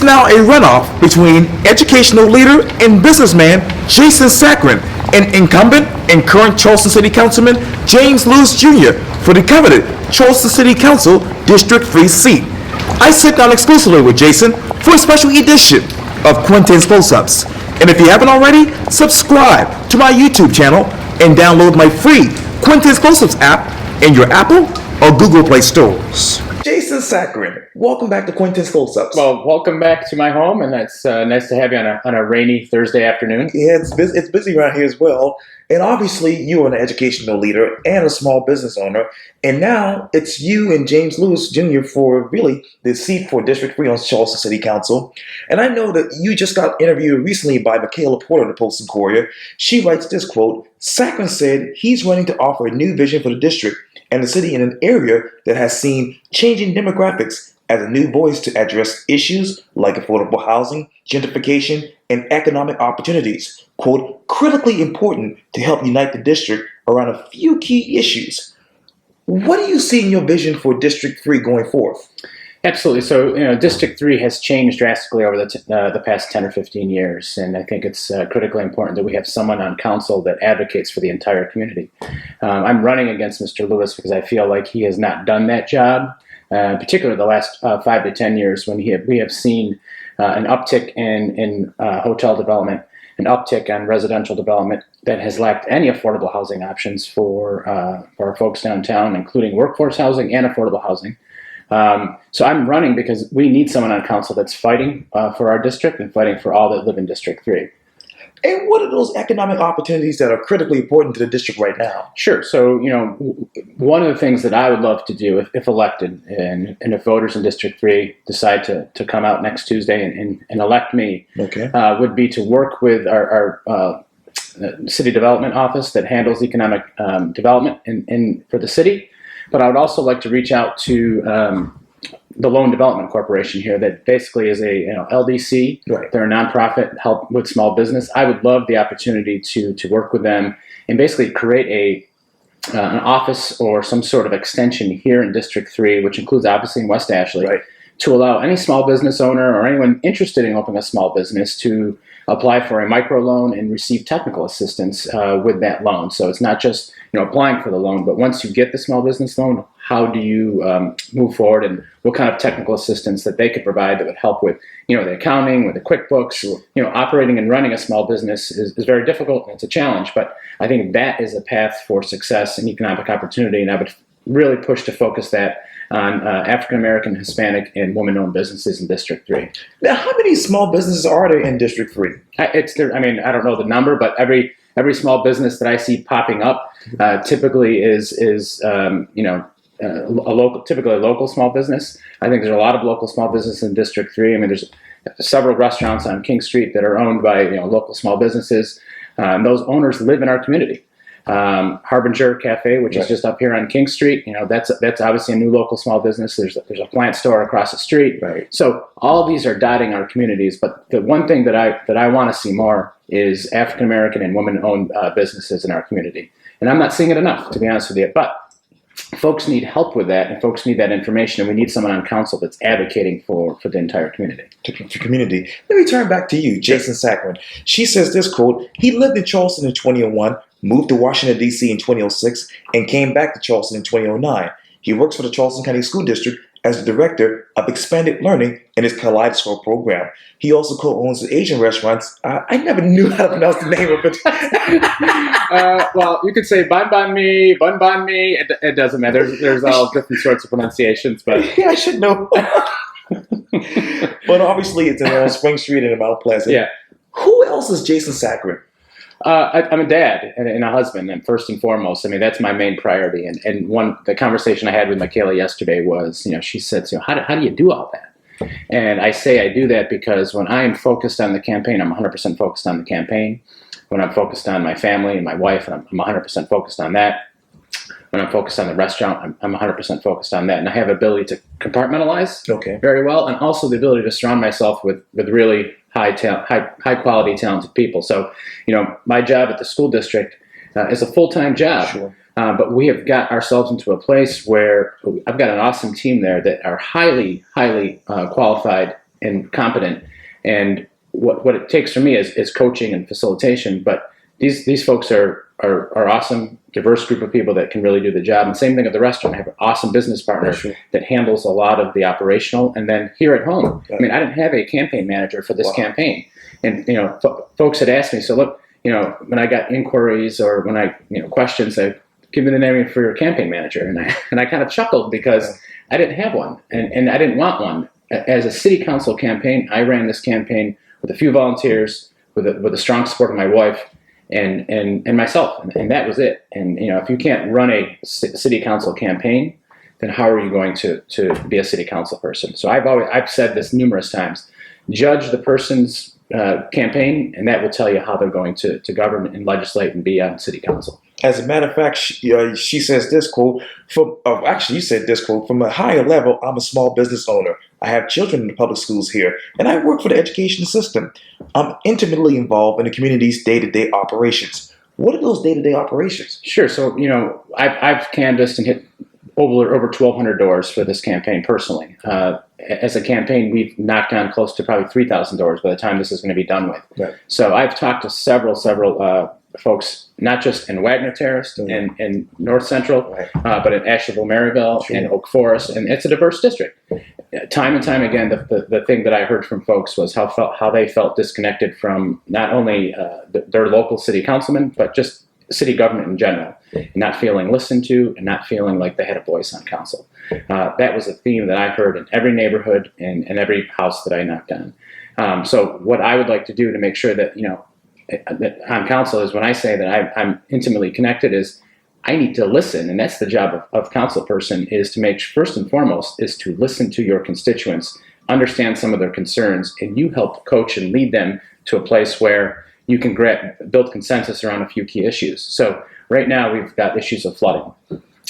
now a runoff between educational leader and businessman Jason Sakran and incumbent and current Charleston City Councilman James Lewis Jr. for the coveted Charleston City Council District 3 seat. I sit down exclusively with Jason for a special edition of Quintin's Close-Ups. And if you haven't already, subscribe to my YouTube channel and download my free Quintin's Close-Ups app in your Apple or Google Play stores. Jason Sakran, welcome back to Quintin's Close-Ups. Well, welcome back to my home, and it's nice to have you on a rainy Thursday afternoon. Yeah, it's busy around here as well. And obviously, you are an educational leader and a small business owner. And now it's you and James Lewis Jr. for really the seat for District 3 on Charleston City Council. And I know that you just got interviewed recently by Michaela Porter of the Post and Courier. She writes this quote, Sakran said he's running to offer a new vision for the district and the city in an area that has seen changing demographics as a new voice to address issues like affordable housing, gentrification, and economic opportunities. Quote, critically important to help unite the district around a few key issues. What do you see in your vision for District 3 going forth? Absolutely. So, District 3 has changed drastically over the past 10 or 15 years, and I think it's critically important that we have someone on council that advocates for the entire community. I'm running against Mr. Lewis because I feel like he has not done that job, particularly the last 5 to 10 years when we have seen an uptick in hotel development, an uptick on residential development that has lacked any affordable housing options for our folks downtown, including workforce housing and affordable housing. So I'm running because we need someone on council that's fighting for our district and fighting for all that live in District 3. And what are those economic opportunities that are critically important to the district right now? Sure. So, one of the things that I would love to do if elected and if voters in District 3 decide to come out next Tuesday and elect me, would be to work with our city development office that handles economic development for the city. But I would also like to reach out to the Loan Development Corporation here that basically is a LDC. Right. They're a nonprofit, help with small business. I would love the opportunity to work with them and basically create an office or some sort of extension here in District 3, which includes obviously in West Ashley, right, to allow any small business owner or anyone interested in opening a small business to apply for a microloan and receive technical assistance with that loan. So it's not just applying for the loan, but once you get the small business loan, how do you move forward and what kind of technical assistance that they could provide that would help with the accounting, with the QuickBooks. Operating and running a small business is very difficult and it's a challenge, but I think that is a path for success and economic opportunity, and I would really push to focus that on African American, Hispanic, and woman-owned businesses in District 3. Now, how many small businesses are there in District 3? I don't know the number, but every small business that I see popping up typically is typically a local small business. I think there's a lot of local small businesses in District 3. I mean, there's several restaurants on King Street that are owned by local small businesses. And those owners live in our community. Harbinger Cafe, which is just up here on King Street, that's obviously a new local small business. There's a plant store across the street. Right. So all of these are dotting our communities. But the one thing that I want to see more is African American and women-owned businesses in our community. And I'm not seeing it enough, to be honest with you. But folks need help with that, and folks need that information, and we need someone on council that's advocating for the entire community. Community. Let me turn back to you, Jason Sakran. She says this quote, he lived in Charleston in 2001, moved to Washington, D.C. in 2006, and came back to Charleston in 2009. He works for the Charleston County School District as the Director of Expanded Learning in his Kaleidoscope program. He also co-owns the Asian restaurants. I never knew how to pronounce the name of it. Well, you could say bun bun me. It doesn't matter. There's all different sorts of pronunciations, but yeah, I should know. But obviously, it's in Spring Street and in Mount Pleasant. Yeah. Who else is Jason Sakran? I'm a dad and a husband, and first and foremost, that's my main priority. And the conversation I had with Michaela yesterday was, she said, how do you do all that? And I say I do that because when I am focused on the campaign, I'm 100% focused on the campaign. When I'm focused on my family and my wife, and I'm 100% focused on that. When I'm focused on the restaurant, I'm 100% focused on that. And I have the ability to compartmentalize very well, and also the ability to surround myself with really high quality, talented people. So, my job at the school district is a full-time job. Sure. But we have got ourselves into a place where I've got an awesome team there that are highly qualified and competent. And what it takes from me is coaching and facilitation. But these folks are awesome, diverse group of people that can really do the job. And same thing at the restaurant. I have an awesome business partner that handles a lot of the operational. And then here at home, I mean, I didn't have a campaign manager for this campaign. And, folks had asked me, so look, when I got inquiries or when I, questions, I give me the name for your campaign manager. And I kind of chuckled because I didn't have one and I didn't want one. As a city council campaign, I ran this campaign with a few volunteers, with the strong support of my wife and myself, and that was it. And if you can't run a city council campaign, then how are you going to be a city council person? So I've said this numerous times: judge the person's campaign, and that will tell you how they're going to govern and legislate and be on city council. As a matter of fact, she says this quote, you said this quote, from a higher level, I'm a small business owner. I have children in the public schools here, and I work for the education system. I'm intimately involved in the community's day-to-day operations. What are those day-to-day operations? Sure. So, I've canvassed and hit over 1,200 doors for this campaign personally. As a campaign, we've knocked on close to probably 3,000 doors by the time this is going to be done with. Right. So I've talked to several folks, not just in Wagner Terrace and North Central, but in Asheville, Maryville, and Oak Forest, and it's a diverse district. Time and time again, the thing that I heard from folks was how they felt disconnected from not only their local city councilman, but just city government in general, not feeling listened to and not feeling like they had a voice on council. That was a theme that I heard in every neighborhood and every house that I knocked on. So what I would like to do to make sure that, on council is when I say that I'm intimately connected is I need to listen. And that's the job of council person, is to make, first and foremost, is to listen to your constituents, understand some of their concerns, and you help coach and lead them to a place where you can build consensus around a few key issues. So right now we've got issues of flooding.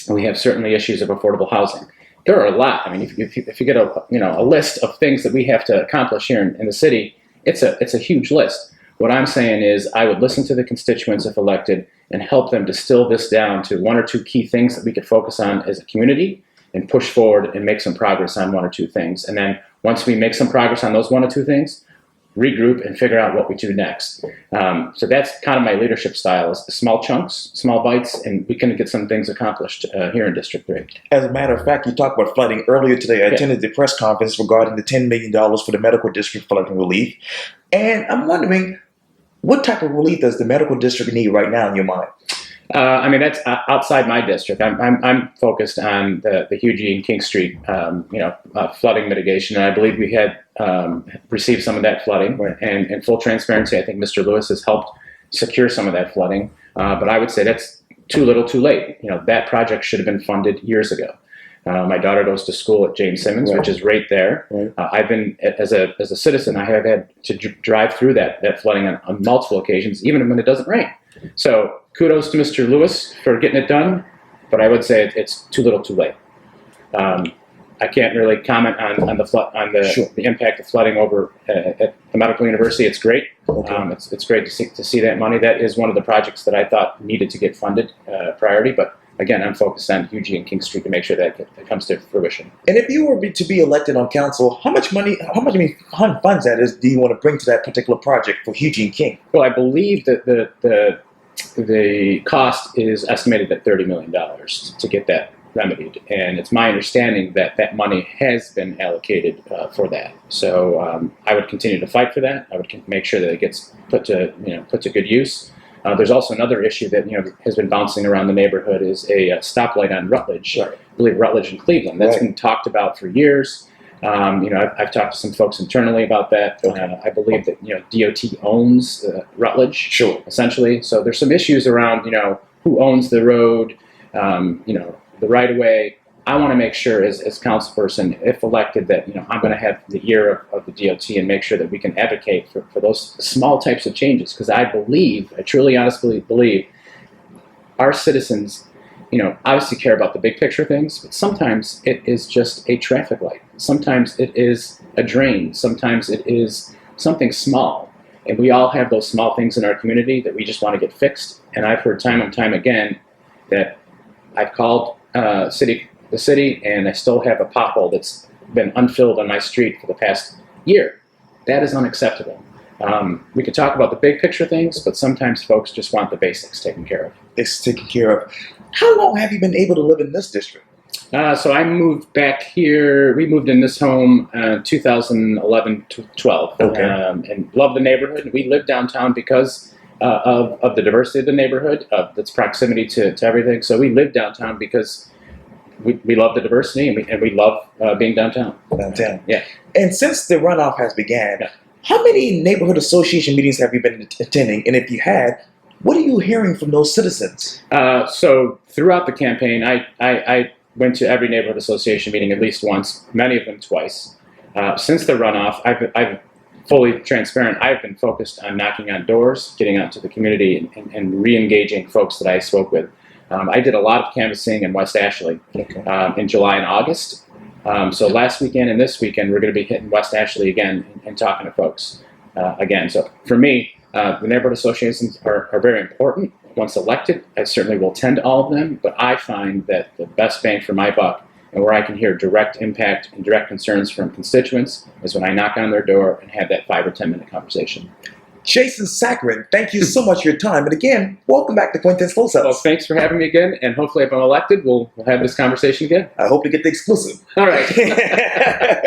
We have certainly issues of affordable housing. There are a lot. I mean, if you get a list of things that we have to accomplish here in the city, it's a huge list. What I'm saying is I would listen to the constituents if elected and help them distill this down to one or two key things that we could focus on as a community and push forward and make some progress on one or two things. And then once we make some progress on those one or two things, regroup and figure out what we do next. So that's kind of my leadership style, is small chunks, small bites, and we can get some things accomplished here in District 3. As a matter of fact, you talked about flooding earlier today. I attended the press conference regarding the $10 million for the medical district flooding relief. And I'm wondering, what type of relief does the medical district need right now in your mind? That's outside my district. I'm focused on the Hugie and King Street, flooding mitigation. And I believe we had received some of that flooding. Right. And in full transparency, I think Mr. Lewis has helped secure some of that flooding. But I would say that's too little, too late. That project should have been funded years ago. My daughter goes to school at James Simmons, which is right there. Right. I've been, as a citizen, I have had to drive through that flooding on multiple occasions, even when it doesn't rain. So kudos to Mr. Lewis for getting it done, but I would say it's too little, too late. I can't really comment on the impact of flooding over at the Medical University. It's great. Okay. It's great to see that money. That is one of the projects that I thought needed to get funded priority, but again, I'm focused on Hugie and King Street to make sure that comes to fruition. And if you were to be elected on council, how much funds that is do you want to bring to that particular project for Hugie and King? Well, I believe that the cost is estimated at $30 million to get that remedied, and it's my understanding that money has been allocated for that. So I would continue to fight for that. I would make sure that it gets put to good use. There's also another issue that has been bouncing around the neighborhood, is a stoplight on Rutledge. Right. I believe Rutledge and Cleveland. That's been talked about for years. I've talked to some folks internally about that. Okay. I believe that DOT owns Rutledge, essentially. So there's some issues around who owns the road, the right of way. I want to make sure as councilperson, if elected, that I'm going to have the ear of the DOT and make sure that we can advocate for those small types of changes, because I truly honestly believe our citizens obviously care about the big picture things, but sometimes it is just a traffic light. Sometimes it is a drain. Sometimes it is something small. And we all have those small things in our community that we just want to get fixed. And I've heard time and time again that I've called the city, and I still have a pothole that's been unfilled on my street for the past year. That is unacceptable. We could talk about the big picture things, but sometimes folks just want the basics taken care of. It's taken care of. How long have you been able to live in this district? So I moved back here. We moved in this home 2011 to 12, and love the neighborhood. We live downtown because of the diversity of the neighborhood, of its proximity to everything. So we live downtown because we love the diversity, and we love being downtown. Downtown. Yeah. And since the runoff has began, Yeah. how many neighborhood association meetings have you been attending? And if you had, what are you hearing from those citizens? So throughout the campaign, I went to every neighborhood association meeting at least once, many of them twice. Since the runoff, I've fully transparent. I've been focused on knocking on doors, getting out to the community, and re-engaging folks that I spoke with. I did a lot of canvassing in West Ashley in July and August. So last weekend and this weekend, we're going to be hitting West Ashley again and talking to folks again. So for me, the neighborhood associations are very important. Once elected, I certainly will attend all of them, but I find that the best bang for my buck and where I can hear direct impact and direct concerns from constituents is when I knock on their door and have that 5 or 10 minute conversation. Jason Sakran, thank you so much for your time. And again, welcome back to Quintin's Full Cells. Well, thanks for having me again, and hopefully if I'm elected, we'll have this conversation again. I hope to get the exclusive. All right.